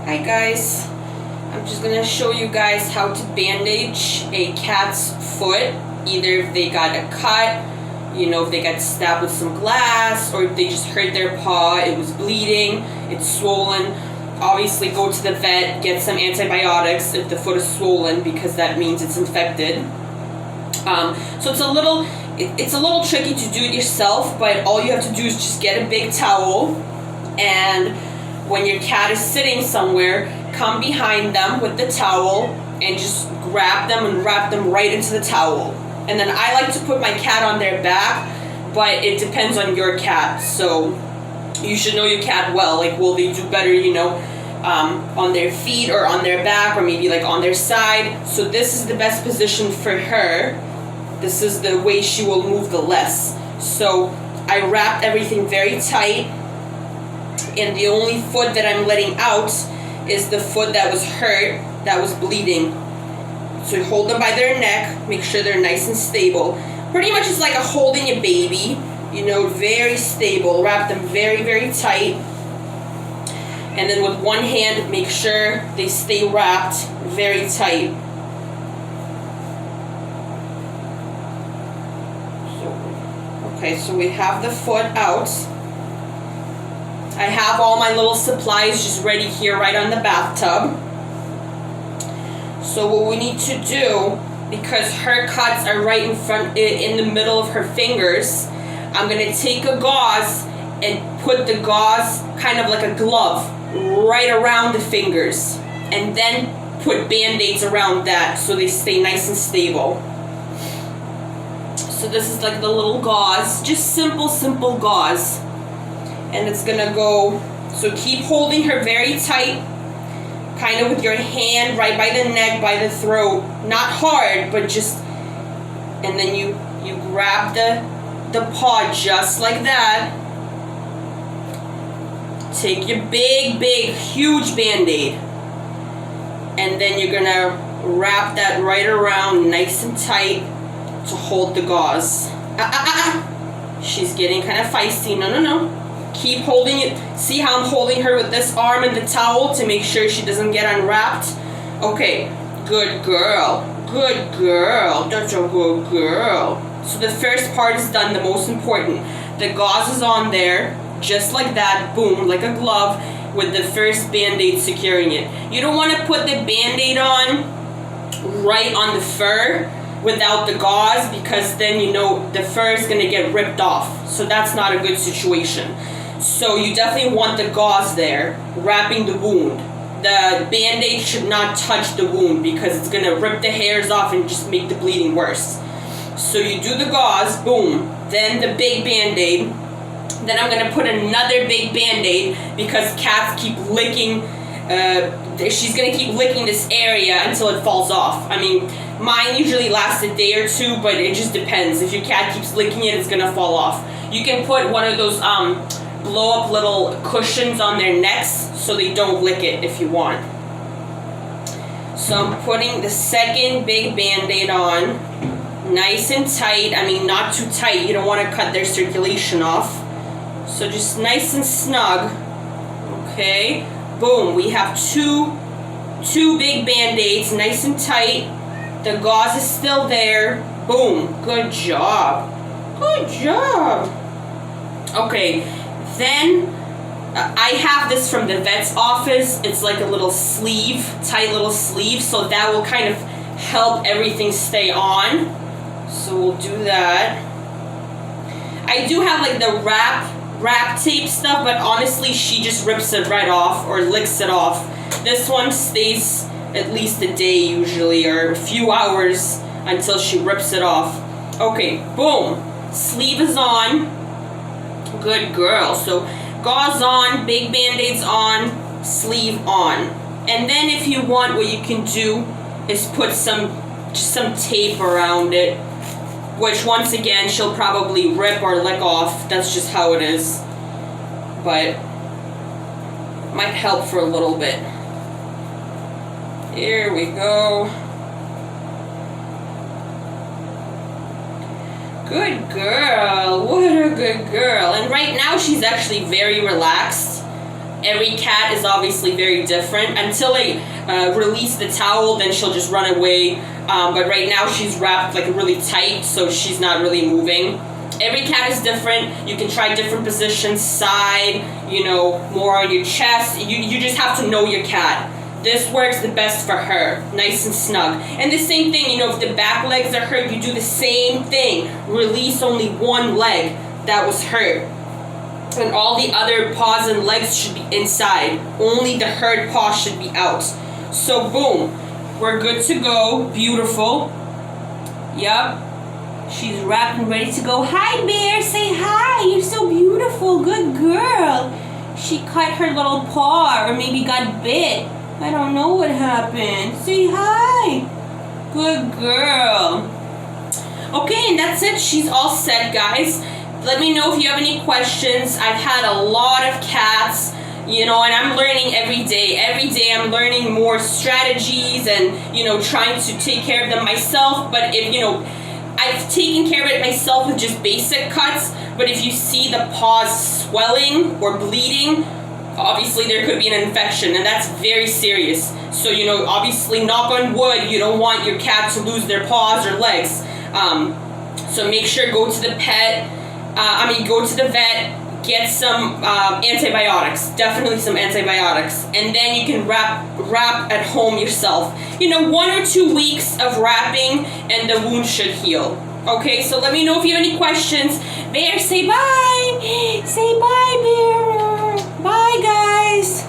Hi guys, I'm just gonna show you guys how to bandage a cat's foot, either if they got a cut, if they got stabbed with some glass, or if they just hurt their paw, it was bleeding, it's swollen. Obviously go to the vet, get some antibiotics if the foot is swollen, because that means it's infected. So it's a little tricky to do it yourself, but all you have to do is just get a big towel, and when your cat is sitting somewhere, come behind them with the towel and just grab them and wrap them right into the towel. And then I like to put my cat on their back, but it depends on your cat. So you should know your cat well. Like, will they do better, on their feet or on their back, or maybe like on their side? So this is the best position for her. This is the way she will move the less. So I wrapped everything very tight. And the only foot that I'm letting out is the foot that was hurt, that was bleeding. So you hold them by their neck, make sure they're nice and stable. Pretty much it's like a holding a baby, very stable. Wrap them very, very tight. And then with one hand, make sure they stay wrapped very tight. So we have the foot out. I have all my little supplies just ready here right on the bathtub. So what we need to do, because her cuts are right in the middle of her fingers, I'm going to take a gauze and put the gauze kind of like a glove right around the fingers, and then put band-aids around that so they stay nice and stable. So this is like the little gauze, just simple gauze. And it's gonna go, so keep holding her very tight, kind of with your hand right by the neck, by the throat, not hard, but just, and then you grab the paw just like that. Take your big, huge band-aid, and then you're gonna wrap that right around nice and tight to hold the gauze. She's getting kind of feisty. No. Keep holding it. See how I'm holding her with this arm and the towel to make sure she doesn't get unwrapped? Okay, good girl. That's a good girl. So the first part is done, the most important. The gauze is on there, just like that, boom, like a glove, with the first band-aid securing it. You don't want to put the band-aid on right on the fur without the gauze, because then the fur is going to get ripped off. So that's not a good situation. So you definitely want the gauze there, wrapping the wound. The band-aid should not touch the wound, because it's going to rip the hairs off and just make the bleeding worse. So you do the gauze, boom, then the big band-aid. Then I'm going to put another big band-aid, because cats keep licking. She's going to keep licking this area until it falls off. I mean, mine usually lasts a day or two, but it just depends. If your cat keeps licking it, it's going to fall off. You can put one of those blow-up little cushions on their necks so they don't lick it if you want. So I'm putting the second big band-aid on, nice and tight. I mean, not too tight. You don't want to cut their circulation off. So just nice and snug. Okay, boom. We have two big band-aids, nice and tight. The gauze is still there. Boom. Good job. Okay, then I have this from the vet's office. It's like a little sleeve, tight little sleeve, so that will kind of help everything stay on. So we'll do that. I do have like the wrap tape stuff, but honestly she just rips it right off or licks it off. This one stays at least a day usually, or a few hours until she rips it off. Okay, boom. Sleeve is on. Good girl. So gauze on, big band-aids on, sleeve on. And then if you want, what you can do is put some tape around it, which once again she'll probably rip or lick off. That's just how it is. But might help for a little bit. Here we go. Good girl. What a good girl. And right now she's actually very relaxed. Every cat is obviously very different. Until I release the towel, then she'll just run away. But right now she's wrapped like really tight, so she's not really moving. Every cat is different. You can try different positions, side, you know, more on your chest. You just have to know your cat. This works the best for her, nice and snug. And the same thing, you know, if the back legs are hurt, you do the same thing. Release only one leg that was hurt. And all the other paws and legs should be inside. Only the hurt paw should be out. So boom, we're good to go. Beautiful. Yup. She's wrapped and ready to go. Hi, Bear. Say hi. You're so beautiful. Good girl. She cut her little paw, or maybe got bit. I don't know what happened. Say hi. Good girl. Okay, and that's it. She's all set, guys. Let me know if you have any questions. I've had a lot of cats, you know, and I'm learning every day. Every day I'm learning more strategies and, you know, trying to take care of them myself. But if, you know, I've taken care of it myself with just basic cuts. But if you see the paws swelling or bleeding, obviously there could be an infection, and that's very serious. So, you know, obviously, knock on wood, you don't want your cat to lose their paws or legs. So make sure go to the go to the vet, get some antibiotics, definitely some antibiotics, and then you can wrap at home yourself. You know, 1 or 2 weeks of wrapping and the wound should heal. Okay, so let me know if you have any questions. Bear, say bye. Say bye, Bear. Bye, guys.